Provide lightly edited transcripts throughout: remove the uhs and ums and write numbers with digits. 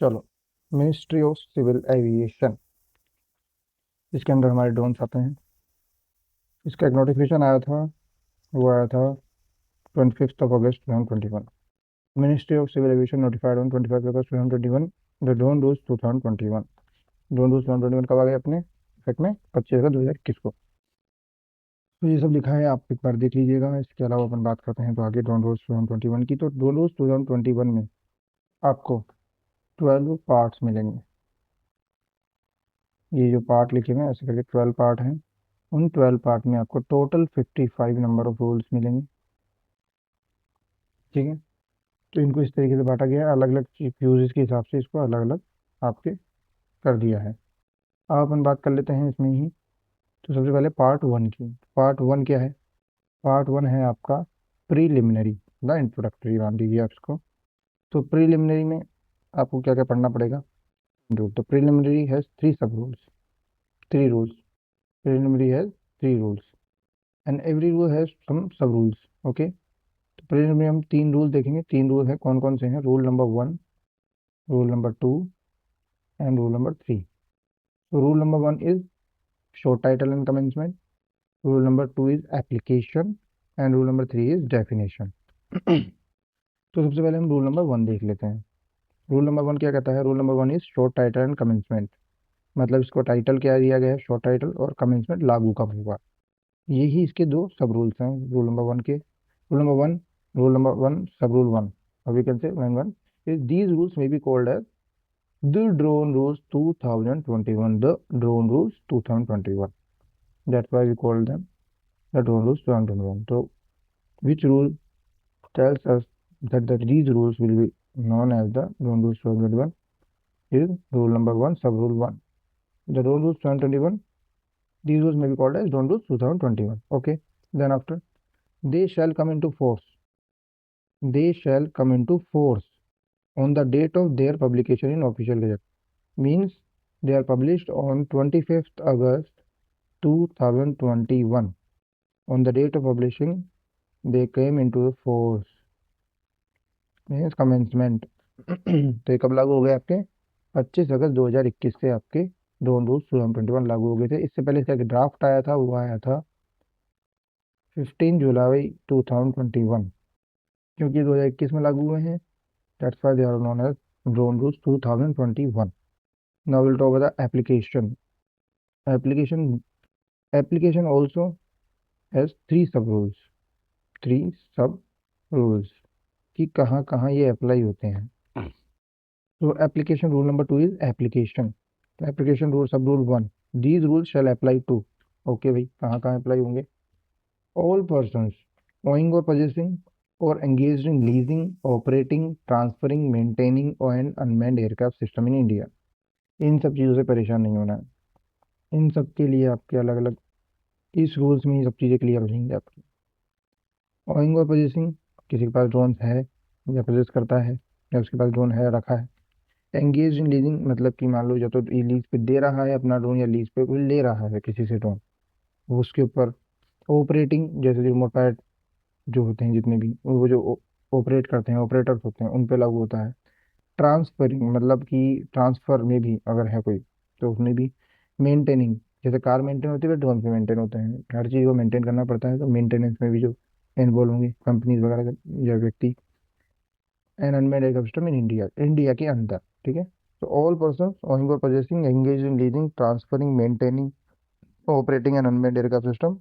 चलो, ministry of civil aviation, इसके अंदर हमारे ड्रोन्स आते हैं। इसका एक नोटिफिकेशन आया था, वो आया था 25 अगस्त 2021। Ministry of civil aviation notified on 25 August 2021 the drone rules 2021। Drone rules 2021 कब आ गए अपने इफेक्ट में? 25 अगस्त 2021 को। तो ये सब लिखा है, आप एक बार देख लीजिएगा। इसके अलावा अपन बात करते हैं तो आगे ड्रोन रूल्स 2021 की। तो ड्रोन रूल्स 2021 में आपको 12 पार्ट्स मिलेंगे। ये जो पार्ट लिखे हुए हैं ऐसे करके 12 पार्ट हैं। उन 12 पार्ट में आपको टोटल 55 नंबर ऑफ रूल्स मिलेंगे। ठीक है, तो इनको इस तरीके से बांटा गया है, अलग अलग यूजेस के हिसाब से इसको अलग अलग आपके कर दिया है। अब अपन बात कर लेते हैं इसमें ही। तो सबसे पहले पार्ट वन की। पार्ट वन क्या है? पार्ट वन है आपका प्रीलिमिनरी, द इंट्रोडक्टरी मान लीजिए आप इसको। तो प्रीलिमिनरी में आपको क्या क्या पढ़ना पड़ेगा? रूल। तो preliminary has three sub rules, three rules. Preliminary has three rules and every rule has some sub rules. Okay, तो प्रीलिमिनरी में हम तीन रूल देखेंगे। तीन रूल है, कौन कौन से हैं? Rule number one, rule number to and rule number three. So rule number one is short title and commencement. Rule number two is application and rule number three is definition. तो सबसे पहले हम rule number one देख लेते हैं। Rule number one क्या कहता है? Rule number one is short title and commencement. मतलब इसको टाइटल क्या दिया गया है? शॉर्ट टाइटल, और कमेंसमेंट लागू कब होगा। यही इसके दो सब रूल्स हैं रूल नंबर वन के। Rule number one sub rule one, और we can say one is these rules may be called as the drone rules 2021, the drone rules 2021। That's why we call them the drone rules 2021. So, which rule tells us that these rules will be known as the drone rules 2021 is rule number one, sub rule one. The drone rules 2021, these rules may be called as drone rules 2021. Okay. Then after, they shall come into force. They shall come into force on the date of their publication in official gazette. Means they are published on 25th August 2021. On the date of publishing, they came into force. Means commencement. तो ये कब लागू हो गए आपके? 25 अगस्त 2021 से आपके drone rules 2021 लागू हो गए थे। इससे पहले इसका ड्राफ्ट आया था, वो आया था 15 जुलाई 2021। क्योंकि 2021 में लागू हुए हैं, that's why they are known as drone rules 2021। Now will talk about the application. Application application also has three sub rules, three sub rules कि कहाँ कहाँ ये अप्लाई होते हैं। तो application rule number two is application. Application rule sub rule one, these rule shall apply to. Okay भाई, कहाँ कहाँ अप्लाई होंगे? ऑल पर्सन्स ओइंग और possessing और engaged in leasing, operating, transferring, maintaining and unmanned aircraft system in India। इन सब चीज़ों से परेशान नहीं होना है। इन सब के लिए आपके अलग अलग इस रूल्स में ये सब चीज़ें क्लियर हो जाएंगी आपकी। ओइंग और possessing, किसी के पास ड्रोन है या पोजेस करता है या उसके पास ड्रोन है रखा है। एंगेज इन लीजिंग, मतलब कि मान लो या तो लीज पे दे रहा है अपना ड्रोन या लीज पे कोई ले रहा है किसी से ड्रोन, वो उसके ऊपर। ऑपरेटिंग, जैसे जो मोटायर जो होते हैं जितने भी वो जो ऑपरेट करते हैं, ऑपरेटर्स होते हैं, उन पे लागू होता है। ट्रांसफरिंग, मतलब कि ट्रांसफर में भी अगर है कोई तो उसमें भी। मेंटेनिंग, जैसे कार मेंटेन होती है ड्रोन पे मेंटेन होते हैं, हर चीज़ को मेंटेन करना पड़ता है, तो मेंटेनेंस में भी जो इन्वॉल्व होंगे कंपनीज वगैरह या व्यक्ति। And unmanned aircraft system in India, India के अंदर। ठीक है, तो ऑल पर्सन ओइंग और possessing engaged in leasing, transferring, maintaining, operating an unmanned aircraft system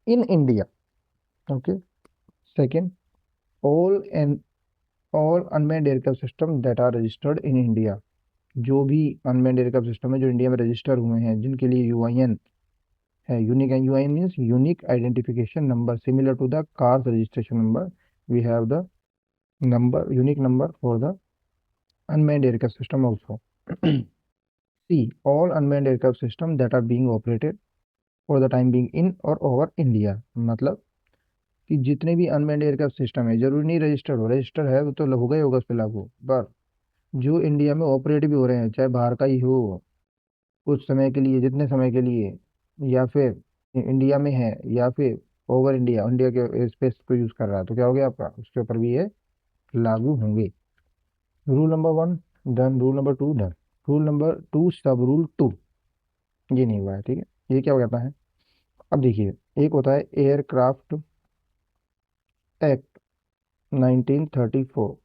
in India। Okay, second, all and all unmanned aircraft system that are registered in India। जो भी unmanned aircraft system है जो India में register हुए हैं, जिनके लिए UIN है, unique, UIN means unique identification number, similar to the car's registration number, we have the number, unique number for the unmanned aircraft system also। C, all unmanned aircraft system that are being operated for the time being in or over India। मतलब कि जितने भी unmanned aircraft system है, जरूरी नहीं registered हो, register है वो तो होगा ही होगा उस पर लागू, पर जो इंडिया में ऑपरेट भी हो रहे हैं, चाहे बाहर का ही हो, कुछ समय के लिए, जितने समय के लिए, या फिर इंडिया में है, या फिर ओवर इंडिया, इंडिया के स्पेस को यूज कर रहा है, तो क्या हो गया आपका, उसके ऊपर भी ये लागू होंगे। Rule number one, done, rule number 2 done. Rule number 2 सब रूल 2, ये नहीं हुआ है, ठीक है। ये क्या कहता है, अब देखिए, एक होता है एयरक्राफ्ट एक्ट 1934,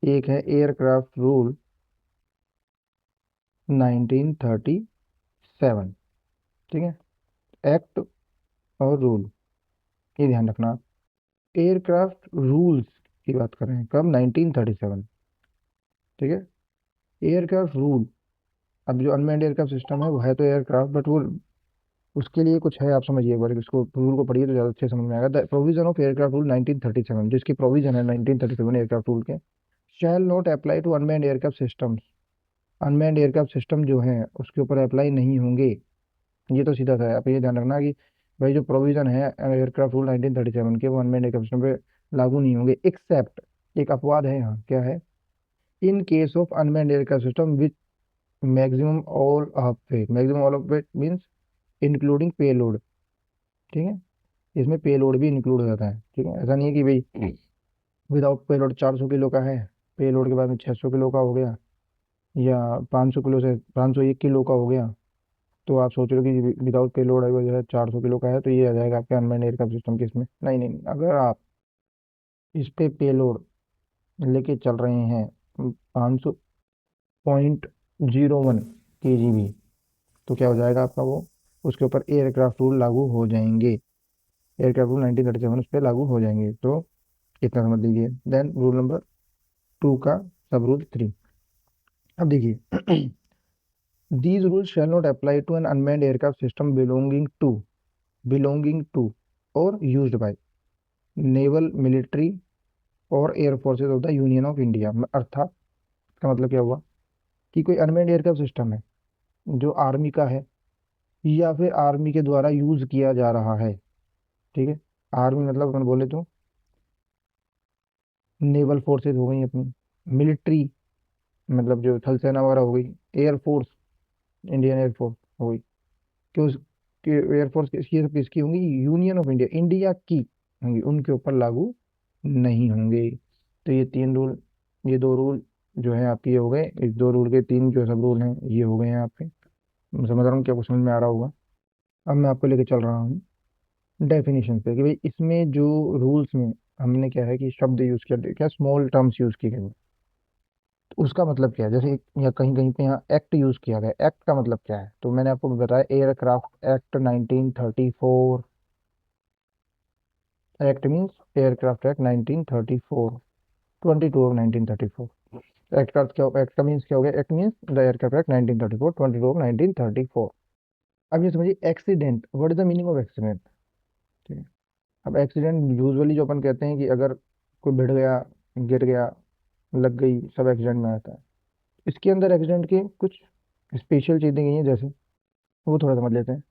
एक है एयरक्राफ्ट रूल 1937, ठीक है। एक्ट और रूल, ये ध्यान रखना। एयरक्राफ्ट रूल्स की बात कर रहे हैं, कब, 1937, ठीक है। एयरक्राफ्ट रूल, अब जो अनमैन्ड एयरक्राफ्ट सिस्टम है वो है तो एयरक्राफ्ट, बट वो उसके लिए कुछ है, आप समझिए एक बार, इसको रूल को पढ़िए तो ज़्यादा अच्छे समझ में आएगा। The provision of aircraft rule 1937, जिसकी प्रोविजन है 1937 एयरक्राफ्ट रूल के, shall not apply to unmanned aircraft systems. Unmanned aircraft system जो है उसके ऊपर अप्लाई नहीं होंगे। ये तो सीधा सा है, आप ये ध्यान रखना कि भाई जो प्रोविजन है एयरक्राफ्ट रूल 1937 के, वो अनमैन्ड एयरक्राफ्ट सिस्टम पे लागू नहीं होंगे, एक्सेप्ट, एक अपवाद है यहाँ, क्या है, in case of unmanned aircraft system which maximum all of it, maximum all of it means including payload, ठीक है। इसमें पेलोड भी इंक्लूड हो जाता है, ठीक है। ऐसा नहीं है कि भाई विदाउट पेलोड 400 किलो का है, पेलोड के बाद में 600 किलो का हो गया, या 500 किलो से 501 किलो का हो गया, तो आप सोच रहे हो कि विदाउट पेलोड है वो जो है 400 किलो का है, तो ये आ जाएगा आपके अनमैन्ड एयरक्राफ्ट सिस्टम के इसमें। नहीं नहीं नहीं, अगर आप इस पे पेलोड लेके चल रहे हैं 500.01 kgV, तो क्या हो जाएगा आपका वो, उसके ऊपर एयरक्राफ्ट रूल लागू हो जाएंगे, एयरक्राफ्ट रूल 1937 उस पर लागू हो जाएंगे, तो इतना समझ लीजिए। देन रूल नंबर 2 का सब रूल 3, अब देखिए, these rules shall not apply to an unmanned aircraft system belonging to और यूज्ड बाय नेवल, मिलिट्री और air forces of the union of India. अर्थात इसका मतलब क्या हुआ, कि कोई अनमैन्ड एयरक्राफ्ट सिस्टम है जो आर्मी का है, या फिर आर्मी के द्वारा यूज किया जा रहा है, ठीक है। आर्मी मतलब अपन बोले तो नेवल फोर्सेज हो गई अपनी, मिलिट्री मतलब जो थल सेना वगैरह हो गई, एयर फोर्स, इंडियन एयरफोर्स हो गई, कि उस कि एयरफोर्स किसकी किसकी होंगी, यूनियन ऑफ इंडिया, इंडिया की होंगी, उनके ऊपर लागू नहीं होंगे। तो ये 3 रूल, ये 2 रूल जो है आपके, ये हो गए, इस 2 रूल के 3 जो सब रूल हैं ये हो गए हैं आपके। मैं समझ रहा हूँ क्या कुछ समझ में आ रहा होगा। अब मैं आपको लेके चल रहा हूँ डेफिनेशन पे, कि भाई इसमें जो रूल्स में हमने क्या है कि शब्द यूज किया, क्या स्मॉल टर्म्स यूज किए गए, तो उसका मतलब क्या है, जैसे या कहीं कहीं पे यहाँ एक्ट यूज किया गया, एक्ट का मतलब क्या है, तो मैंने आपको बताया aircraft act 1934, act means aircraft act 1934, 22 of 1934। Act का अर्थ क्या, एक्ट का मीन्स क्या हो गया, act means the aircraft act 1934, 22 of 1934। अब ये समझिए accident, what is the meaning of accident, ठीक है। अब एक्सीडेंट यूजुअली जो अपन कहते हैं कि अगर कोई भिड़ गया, गिर गया, लग गई, सब एक्सीडेंट में आता है। इसके अंदर एक्सीडेंट के कुछ स्पेशल चीजें गई हैं, जैसे वो थोड़ा समझ लेते हैं।